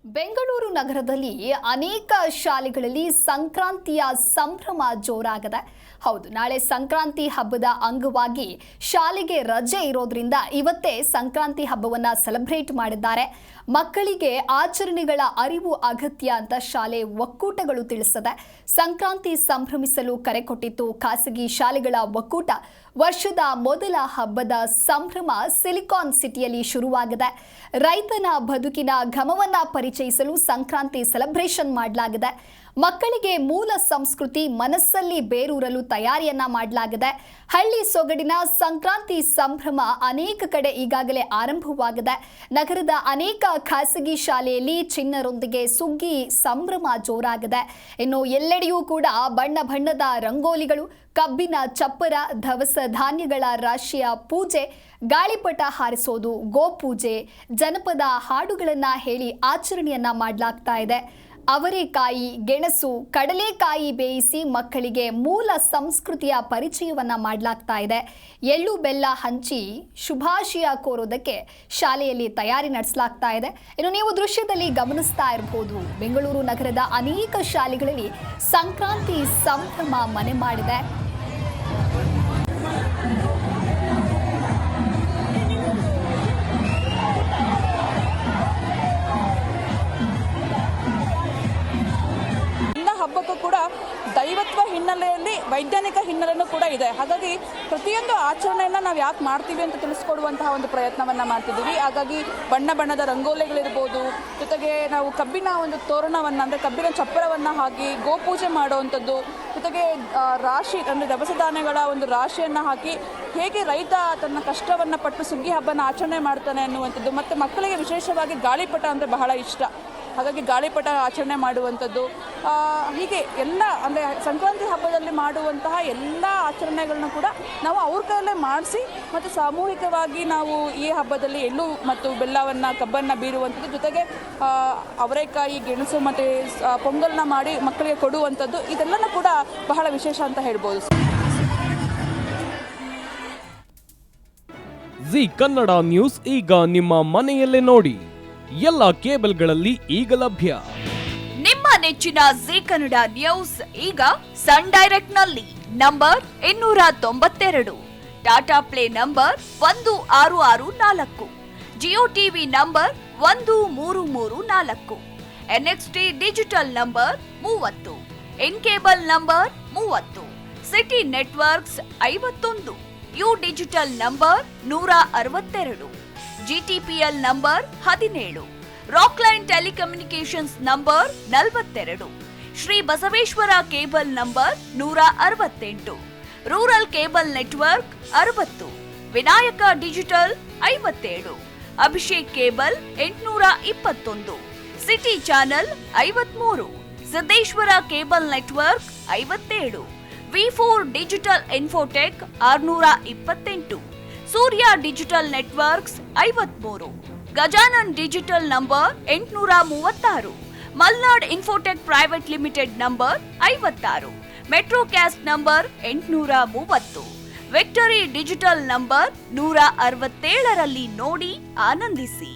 ಬೆಂಗಳೂರು ನಗರದಲ್ಲಿ ಅನೇಕ ಶಾಲೆಗಳಲ್ಲಿ ಸಂಕ್ರಾಂತಿಯ ಸಂಭ್ರಮ ಜೋರಾಗಿದೆ. ಹೌದು, ನಾಳೆ ಸಂಕ್ರಾಂತಿ ಹಬ್ಬದ ಅಂಗವಾಗಿ ಶಾಲೆಗೆ ರಜೆ ಇರೋದ್ರಿಂದ ಇವತ್ತೇ ಸಂಕ್ರಾಂತಿ ಹಬ್ಬವನ್ನ ಸೆಲೆಬ್ರೇಟ್ ಮಾಡಿದ್ದಾರೆ. ಮಕ್ಕಳಿಗೆ ಆಚರಣೆಗಳ ಅರಿವು ಅಗತ್ಯ ಅಂತ ಶಾಲೆ ಒಕ್ಕೂಟಗಳು ತಿಳಿಸಿದೆ. ಸಂಕ್ರಾಂತಿ ಸಂಭ್ರಮಿಸಲು ಕರೆ ಕೊಟ್ಟಿತ್ತು ಖಾಸಗಿ ಶಾಲೆಗಳ ಒಕ್ಕೂಟ. ವರ್ಷದ ಮೊದಲ ಹಬ್ಬದ ಸಂಭ್ರಮ ಸಿಲಿಕಾನ್ ಸಿಟಿಯಲ್ಲಿ ಶುರುವಾಗಿದೆ. ರೈತನ ಬದುಕಿನ ಘಮವನ್ನ ಪರಿಚಯಿಸಲು ಸಂಕ್ರಾಂತಿ ಸೆಲೆಬ್ರೇಷನ್ ಮಾಡಲಾಗಿದೆ. ಮಕ್ಕಳಿಗೆ ಮೂಲ ಸಂಸ್ಕೃತಿ ಮನಸ್ಸಲ್ಲಿ ಬೇರೂರಲು ತಯಾರಿಯನ್ನ ಮಾಡಲಾಗಿದೆ. ಹಳ್ಳಿ ಸೊಗಡಿನ ಸಂಕ್ರಾಂತಿ ಸಂಭ್ರಮ ಅನೇಕ ಕಡೆ ಈಗಾಗಲೇ ಆರಂಭವಾಗಿದೆ. ನಗರದ ಅನೇಕ ಖಾಸಗಿ ಶಾಲೆಯಲ್ಲಿ ಚಿಣ್ಣರೊಂದಿಗೆ ಸುಗ್ಗಿ ಸಂಭ್ರಮ ಜೋರಾಗಿದೆ. ಇನ್ನು ಎಲ್ಲೆಡೆಯೂ ಕೂಡ ಬಣ್ಣ ಬಣ್ಣದ ರಂಗೋಲಿಗಳು, ಕಬ್ಬಿನ ಚಪ್ಪರ, ದವಸ ಧಾನ್ಯಗಳ ರಾಶಿಯ ಪೂಜೆ, ಗಾಳಿಪಟ ಹಾರಿಸೋದು, ಗೋಪೂಜೆ, ಜನಪದ ಹಾಡುಗಳನ್ನ ಹೇಳಿ ಆಚರಣೆಯನ್ನ ಮಾಡಲಾಗ್ತಾ ಇದೆ. ಅವರೆಕಾಯಿ, ಗೆಣಸು, ಕಡಲೆಕಾಯಿ ಬೇಯಿಸಿ ಮಕ್ಕಳಿಗೆ ಮೂಲ ಸಂಸ್ಕೃತಿಯ ಪರಿಚಯವನ್ನ ಮಾಡಲಾಗ್ತಾ ಇದೆ. ಎಳ್ಳು ಬೆಲ್ಲ ಹಂಚಿ ಶುಭಾಶಯ ಕೋರೋದಕ್ಕೆ ಶಾಲೆಯಲ್ಲಿ ತಯಾರಿ ನಡೆಸಲಾಗ್ತಾ ಇದೆ. ಇನ್ನು ನೀವು ದೃಶ್ಯದಲ್ಲಿ ಗಮನಿಸ್ತಾ ಇರಬಹುದು, ಬೆಂಗಳೂರು ನಗರದ ಅನೇಕ ಶಾಲೆಗಳಲ್ಲಿ ಸಂಕ್ರಾಂತಿ ಸಂಭ್ರಮ ಮನೆ ಮಾಡಿದೆ. ಹಬ್ಬಕ್ಕೂ ಕೂಡ ದೈವತ್ವ ಹಿನ್ನೆಲೆಯಲ್ಲಿ ವೈಜ್ಞಾನಿಕ ಹಿನ್ನೆಲೆಯೂ ಕೂಡ ಇದೆ. ಹಾಗಾಗಿ ಪ್ರತಿಯೊಂದು ಆಚರಣೆಯನ್ನು ನಾವು ಯಾಕೆ ಮಾಡ್ತೀವಿ ಅಂತ ತಿಳಿಸ್ಕೊಡುವಂತಹ ಒಂದು ಪ್ರಯತ್ನವನ್ನು ಮಾಡ್ತಿದ್ದೀವಿ. ಹಾಗಾಗಿ ಬಣ್ಣ ಬಣ್ಣದ ರಂಗೋಲಿಗಳಿರ್ಬೋದು, ಜೊತೆಗೆ ನಾವು ಕಬ್ಬಿನ ಒಂದು ತೋರಣವನ್ನು ಅಂದರೆ ಕಬ್ಬಿನ ಚಪ್ಪರವನ್ನು ಹಾಕಿ ಗೋಪೂಜೆ ಮಾಡುವಂಥದ್ದು, ಜೊತೆಗೆ ರಾಶಿ ಅಂದರೆ ದವಸ ಧಾನ್ಯಗಳ ಒಂದು ರಾಶಿಯನ್ನು ಹಾಕಿ ಹೇಗೆ ರೈತ ತನ್ನ ಕಷ್ಟವನ್ನು ಪಟ್ಟು ಸುಗ್ಗಿ ಹಬ್ಬನ ಆಚರಣೆ ಮಾಡ್ತಾನೆ ಅನ್ನುವಂಥದ್ದು. ಮತ್ತು ಮಕ್ಕಳಿಗೆ ವಿಶೇಷವಾಗಿ ಗಾಳಿಪಟ ಅಂದರೆ ಬಹಳ ಇಷ್ಟ. ಹಾಗಾಗಿ ಗಾಳಿಪಟ ಆಚರಣೆ ಮಾಡುವಂಥದ್ದು, ಹೀಗೆ ಎಲ್ಲ ಅಂದರೆ ಸಂಕ್ರಾಂತಿ ಹಬ್ಬದಲ್ಲಿ ಮಾಡುವಂತಹ ಎಲ್ಲ ಆಚರಣೆಗಳನ್ನ ಕೂಡ ನಾವು ಅವ್ರ ಕೈಯಲ್ಲೇ ಮಾಡಿಸಿ ಮತ್ತು ಸಾಮೂಹಿಕವಾಗಿ ನಾವು ಈ ಹಬ್ಬದಲ್ಲಿ ಎಳ್ಳು ಮತ್ತು ಬೆಲ್ಲವನ್ನು ಕಬ್ಬನ್ನು ಬೀರುವಂಥದ್ದು, ಜೊತೆಗೆ ಅವರೆಕಾಯಿ, ಗೆಣಸು ಮತ್ತು ಪೊಂಗಲ್ನ ಮಾಡಿ ಮಕ್ಕಳಿಗೆ ಕೊಡುವಂಥದ್ದು, ಇದೆಲ್ಲನೂ ಕೂಡ ಬಹಳ ವಿಶೇಷ ಅಂತ ಹೇಳ್ಬೋದು. ಜಿ ಕನ್ನಡ ನ್ಯೂಸ್ ಈಗ ನಿಮ್ಮ ಮನೆಯಲ್ಲೇ ನೋಡಿ. ಎಲ್ಲ ಕೇಬಲ್ಗಳಲ್ಲಿ ಈಗ ಲಭ್ಯ. ನಿಮ್ಮ ನೆಚ್ಚಿನ ಜಿ ಕನ್ನಡ ನ್ಯೂಸ್ ಈಗ ಸನ್ ಡೈರೆಕ್ಟ್ ನಲ್ಲಿ number 292, Tata Play number 1664, Jio TV number 1334, NXT digital number 30, in cable number 30, city networks 51, U digital number 162, GTPL number 17, Rockline telecommunications number 42, Shri Basaveshwara cable number 168, rural cable network 60, Vinayaka digital 57, Abhishek cable 821, city channel 53, Siddeshwara cable network 57, ವಿ4 digital infotech 628, Surya digital networks 53, Gajanan digital number 836, Malnad infotech private limited number 56, Metrocast number 830, victory digital number 167ರಲ್ಲಿ ನೋಡಿ ಆನಂದಿಸಿ.